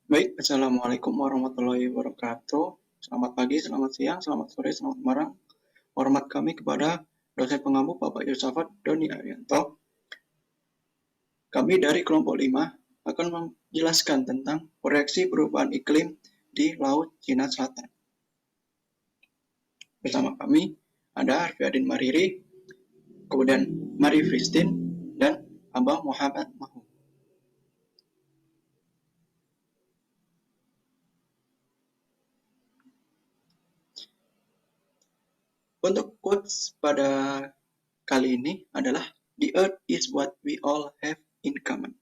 Baik, Assalamualaikum warahmatullahi wabarakatuh. Selamat pagi, selamat siang, selamat sore, selamat malam. Hormat kami kepada dosen pengampu Bapak Yosafat Doni Arianto. Kami dari kelompok 5 akan menjelaskan tentang proyeksi perubahan iklim di Laut Cina Selatan. Bersama kami ada Arfiadin Mariri, kemudian Mari Fristin, dan Abah Muhammad Mahu. Untuk quotes pada kali ini adalah "The Earth is what we all have in common."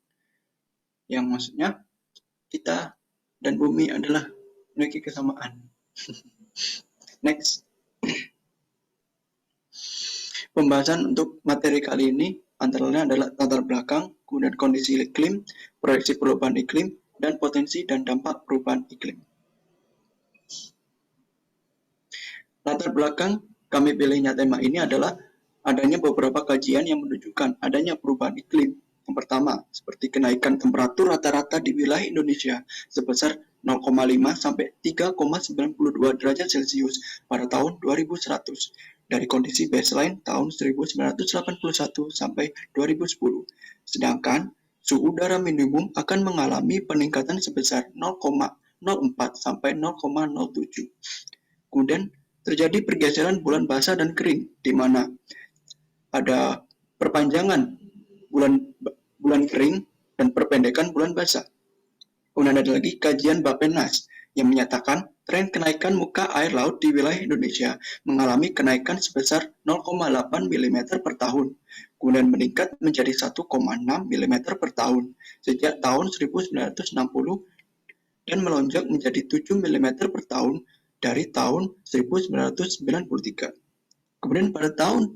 Yang maksudnya kita dan bumi adalah memiliki kesamaan. Next. Pembahasan untuk materi kali ini antara lain adalah latar belakang, kemudian kondisi iklim, proyeksi perubahan iklim, dan potensi dan dampak perubahan iklim. Latar belakang kami pilihnya tema ini adalah adanya beberapa kajian yang menunjukkan adanya perubahan iklim. Yang pertama, seperti kenaikan temperatur rata-rata di wilayah Indonesia sebesar 0,5 sampai 3,92 derajat Celcius pada tahun 2100 dari kondisi baseline tahun 1981 sampai 2010. Sedangkan suhu udara minimum akan mengalami peningkatan sebesar 0,04 sampai 0,07. Kemudian terjadi pergeseran bulan basah dan kering, di mana ada perpanjangan bulan kering dan perpendekan bulan basah. Kemudian ada lagi kajian Bappenas yang menyatakan tren kenaikan muka air laut di wilayah Indonesia mengalami kenaikan sebesar 0,8 mm per tahun, kemudian meningkat menjadi 1,6 mm per tahun sejak tahun 1960 dan melonjak menjadi 7 mm per tahun dari tahun 1993. Kemudian pada tahun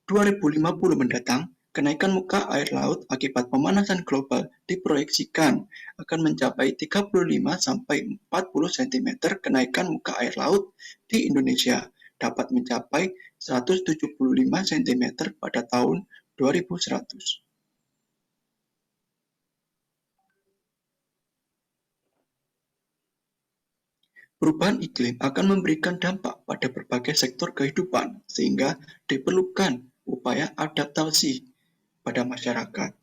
2050 mendatang, kenaikan muka air laut akibat pemanasan global diproyeksikan akan mencapai 35 sampai 40 cm. Kenaikan muka air laut di Indonesia dapat mencapai 175 cm pada tahun 2100. Perubahan iklim akan memberikan dampak pada berbagai sektor kehidupan, sehingga diperlukan upaya adaptasi pada masyarakat.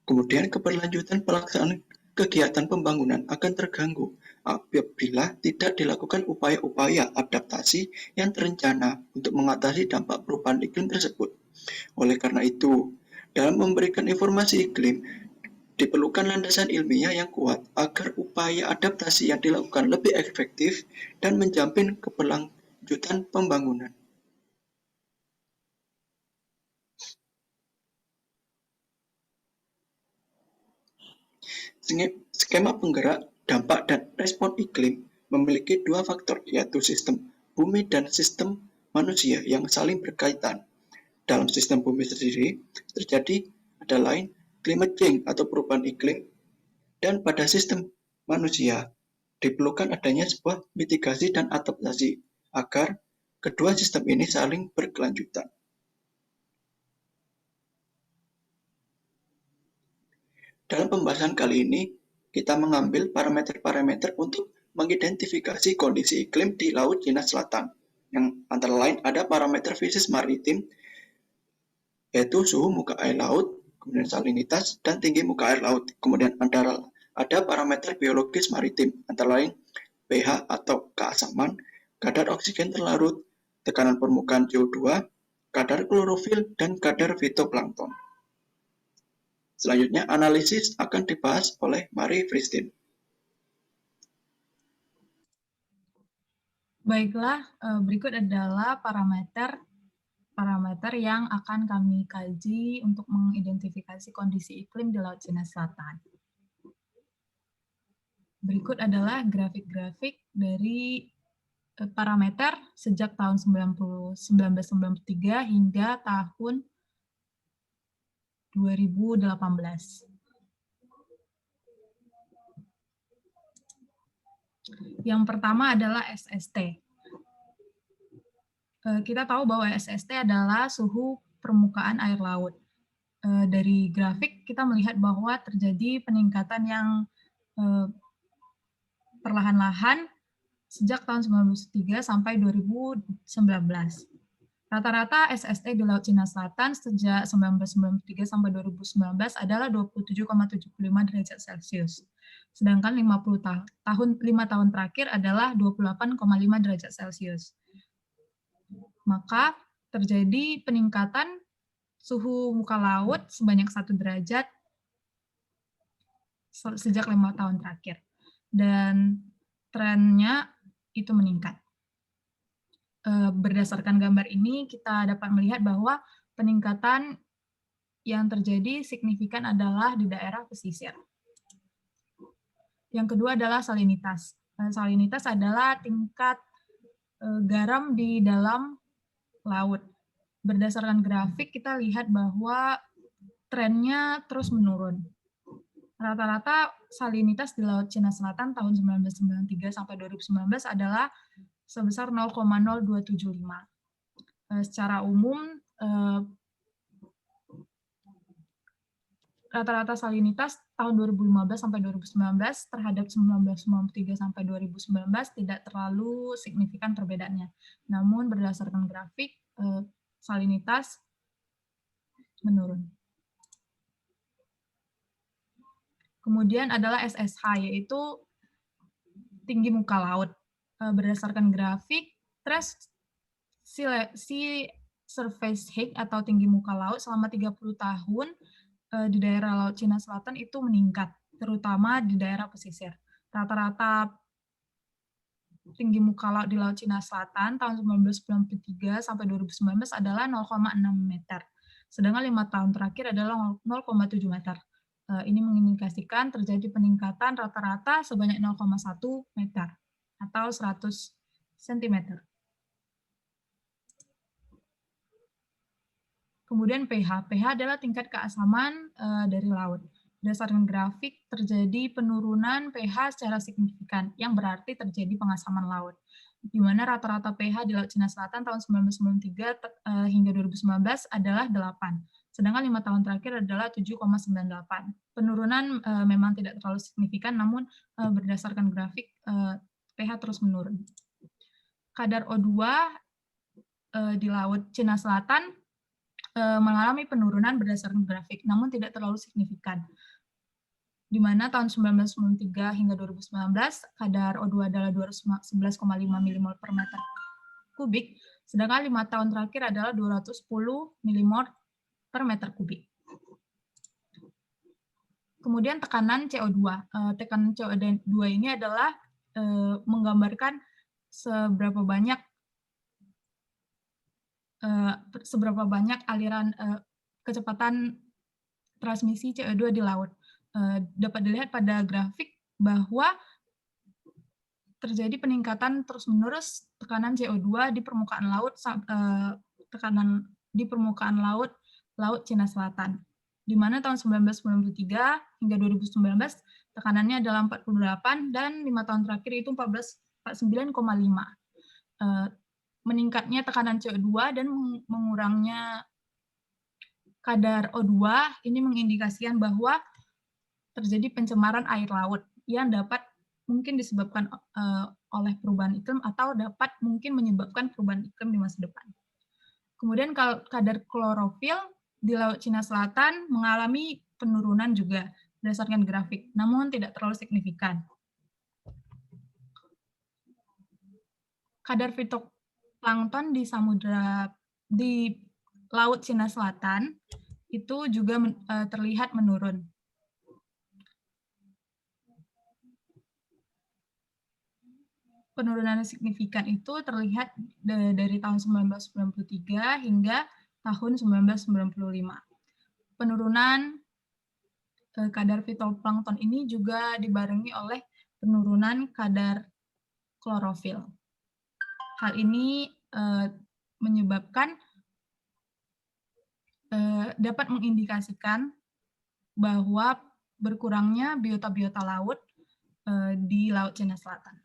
Kemudian keberlanjutan pelaksanaan kegiatan pembangunan akan terganggu apabila tidak dilakukan upaya-upaya adaptasi yang terencana untuk mengatasi dampak perubahan iklim tersebut. Oleh karena itu, dalam memberikan informasi iklim, diperlukan landasan ilmiah yang kuat agar upaya adaptasi yang dilakukan lebih efektif dan menjamin keberlanjutan pembangunan. Skema penggerak, dampak, dan respon iklim memiliki dua faktor, yaitu sistem bumi dan sistem manusia yang saling berkaitan. Dalam sistem bumi sendiri, terjadi ada lain climate change atau perubahan iklim, dan pada sistem manusia diperlukan adanya sebuah mitigasi dan adaptasi agar kedua sistem ini saling berkelanjutan. Dalam pembahasan kali ini, kita mengambil parameter-parameter untuk mengidentifikasi kondisi iklim di Laut Cina Selatan, yang antara lain ada parameter fisik maritim, yaitu suhu muka air laut, kemudian salinitas, dan tinggi muka air laut. Kemudian ada parameter biologis maritim, antara lain pH atau keasaman, kadar oksigen terlarut, tekanan permukaan CO2, kadar klorofil, dan kadar fitoplankton. Selanjutnya, analisis akan dibahas oleh Mari Fristin. Baiklah, berikut adalah parameter yang akan kami kaji untuk mengidentifikasi kondisi iklim di Laut Cina Selatan. Berikut adalah grafik-grafik dari parameter sejak tahun 1993 hingga tahun 2018. Yang pertama adalah SST. Kita tahu bahwa SST adalah suhu permukaan air laut. Dari grafik kita melihat bahwa terjadi peningkatan yang perlahan-lahan sejak tahun 1993 sampai 2019. Rata-rata SST di Laut Cina Selatan sejak 1993 sampai 2019 adalah 27,75 derajat Celcius. Sedangkan 5 tahun terakhir adalah 28,5 derajat Celcius. Maka terjadi peningkatan suhu muka laut sebanyak 1 derajat sejak 5 tahun terakhir. Dan trennya itu meningkat. Berdasarkan gambar ini, kita dapat melihat bahwa peningkatan yang terjadi signifikan adalah di daerah pesisir. Yang kedua adalah salinitas. Salinitas adalah tingkat garam di dalam laut. Berdasarkan grafik, kita lihat bahwa trennya terus menurun. Rata-rata salinitas di Laut Cina Selatan tahun 1993 sampai 2019 adalah sebesar 0,0275. Secara umum, rata-rata salinitas tahun 2015 sampai 2019 terhadap 1993 sampai 2019 tidak terlalu signifikan perbedaannya. Namun berdasarkan grafik, salinitas menurun. Kemudian adalah SSH, yaitu tinggi muka laut. Berdasarkan grafik, sea surface height atau tinggi muka laut selama 30 tahun di daerah Laut Cina Selatan itu meningkat, terutama di daerah pesisir. Rata-rata tinggi muka laut di Laut Cina Selatan tahun 1993 sampai 2019 adalah 0,6 meter. Sedangkan 5 tahun terakhir adalah 0,7 meter. Ini mengindikasikan terjadi peningkatan rata-rata sebanyak 0,1 meter atau 100 cm. Kemudian pH. pH adalah tingkat keasaman dari laut. Berdasarkan grafik, terjadi penurunan pH secara signifikan, yang berarti terjadi pengasaman laut. Di mana rata-rata pH di Laut Cina Selatan tahun 1993 hingga 2019 adalah 8. Sedangkan 5 tahun terakhir adalah 7,98. Penurunan memang tidak terlalu signifikan, namun berdasarkan grafik, pH terus menurun. Kadar O2 di Laut Cina Selatan mengalami penurunan berdasarkan grafik, namun tidak terlalu signifikan. Di mana tahun 1993 hingga 2019, kadar O2 adalah 211,5 mmol per meter kubik, sedangkan 5 tahun terakhir adalah 210 mmol per meter kubik. Kemudian tekanan CO2. Tekanan CO2 ini adalah menggambarkan seberapa banyak aliran kecepatan transmisi CO2 di laut. Dapat dilihat pada grafik bahwa terjadi peningkatan terus-menerus tekanan CO2 di permukaan laut, Laut Cina Selatan, di mana tahun 1993 hingga 2019 tekanannya adalah 48 dan 5 tahun terakhir itu 49,5. Meningkatnya tekanan CO2 dan mengurangnya kadar O2 ini mengindikasikan bahwa terjadi pencemaran air laut yang dapat mungkin disebabkan oleh perubahan iklim atau dapat mungkin menyebabkan perubahan iklim di masa depan. Kemudian kadar klorofil di Laut Cina Selatan mengalami penurunan juga berdasarkan grafik, namun tidak terlalu signifikan. Kadar fitoplankton di Laut Cina Selatan itu juga terlihat menurun. Penurunan signifikan itu terlihat dari tahun 1993 hingga tahun 1995. Penurunan kadar fitoplankton ini juga dibarengi oleh penurunan kadar klorofil. Hal ini menyebabkan dapat mengindikasikan bahwa berkurangnya biota-biota laut di Laut Cina Selatan.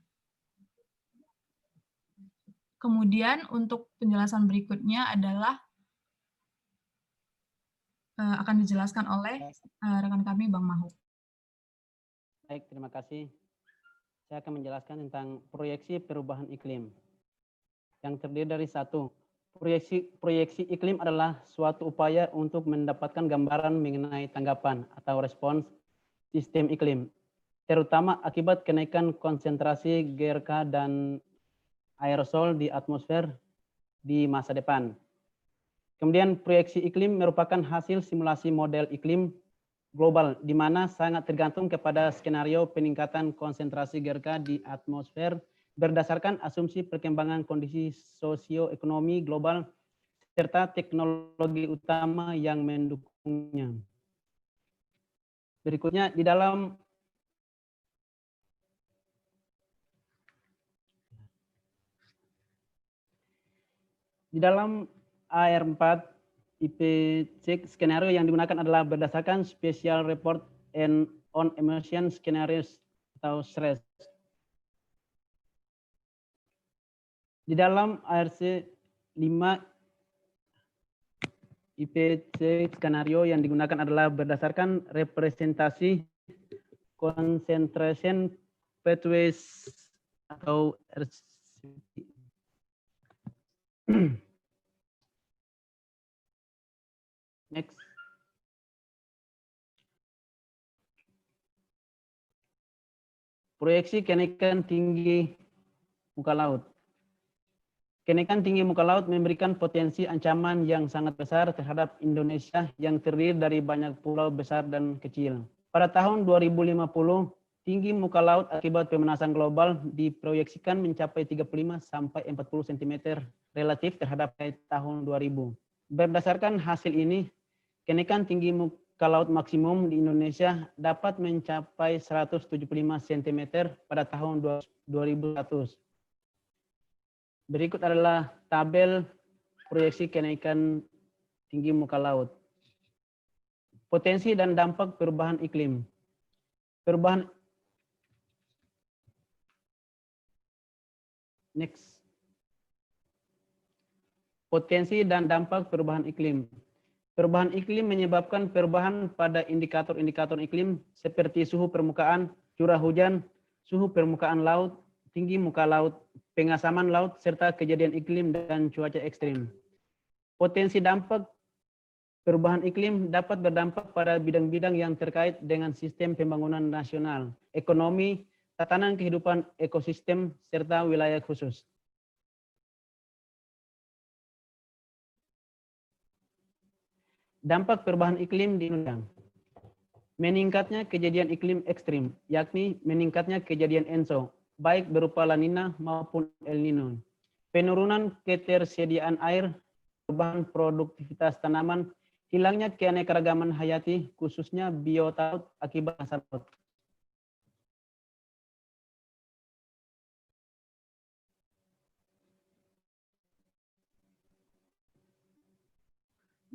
Kemudian untuk penjelasan berikutnya adalah akan dijelaskan oleh rekan kami Bang Mahu. Baik, terima kasih Saya akan menjelaskan tentang proyeksi perubahan iklim yang terdiri dari satu. Proyeksi iklim adalah suatu upaya untuk mendapatkan gambaran mengenai tanggapan atau respons sistem iklim, terutama akibat kenaikan konsentrasi GRK dan aerosol di atmosfer di masa depan. Kemudian proyeksi iklim merupakan hasil simulasi model iklim global, di mana sangat tergantung kepada skenario peningkatan konsentrasi GRK di atmosfer berdasarkan asumsi perkembangan kondisi sosioekonomi global serta teknologi utama yang mendukungnya. Berikutnya, di dalam AR4 IPCC skenario yang digunakan adalah berdasarkan Special Report on Emission Scenarios atau SRES. Di dalam ARC 5 IPCC skenario yang digunakan adalah berdasarkan representasi concentration pathways atau RCP. Next. Proyeksi kenaikan tinggi muka laut. Kenaikan tinggi muka laut memberikan potensi ancaman yang sangat besar terhadap Indonesia yang terdiri dari banyak pulau besar dan kecil. Pada tahun 2050, tinggi muka laut akibat pemanasan global diproyeksikan mencapai 35 sampai 40 cm relatif terhadap tahun 2000. Berdasarkan hasil ini, kenaikan tinggi muka laut maksimum di Indonesia dapat mencapai 175 cm pada tahun 2100. Berikut adalah tabel proyeksi kenaikan tinggi muka laut. Potensi dan dampak perubahan iklim. Next. Potensi dan dampak perubahan iklim. Perubahan iklim menyebabkan perubahan pada indikator-indikator iklim seperti suhu permukaan, curah hujan, suhu permukaan laut, tinggi muka laut, pengasaman laut, serta kejadian iklim dan cuaca ekstrim. Potensi dampak perubahan iklim dapat berdampak pada bidang-bidang yang terkait dengan sistem pembangunan nasional, ekonomi, tatanan kehidupan ekosistem, serta wilayah khusus. Dampak perubahan iklim di Indonesia. Meningkatnya kejadian iklim ekstrim, yakni meningkatnya kejadian ENSO, baik berupa La Nina maupun El Nino. Penurunan ketersediaan air, perubahan produktivitas tanaman, hilangnya keanekaragaman hayati, khususnya biota laut akibat pasar laut.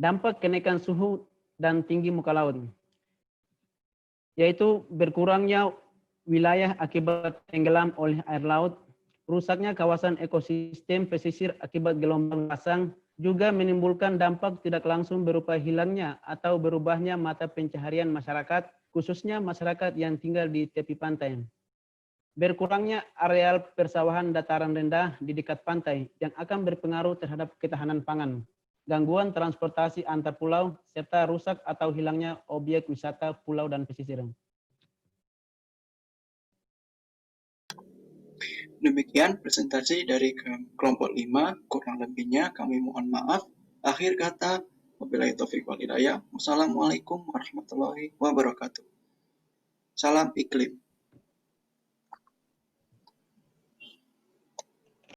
Dampak kenaikan suhu dan tinggi muka laut, yaitu berkurangnya wilayah akibat tenggelam oleh air laut, rusaknya kawasan ekosistem pesisir akibat gelombang pasang, juga menimbulkan dampak tidak langsung berupa hilangnya atau berubahnya mata pencaharian masyarakat, khususnya masyarakat yang tinggal di tepi pantai. Berkurangnya areal persawahan dataran rendah di dekat pantai yang akan berpengaruh terhadap ketahanan pangan, gangguan transportasi antar pulau, serta rusak atau hilangnya objek wisata pulau dan pesisir. Demikian presentasi dari kelompok 5, kurang lebihnya kami mohon maaf. Akhir kata, wabillahi taufiq wal hidayah. Wassalamualaikum warahmatullahi wabarakatuh. Salam iklim.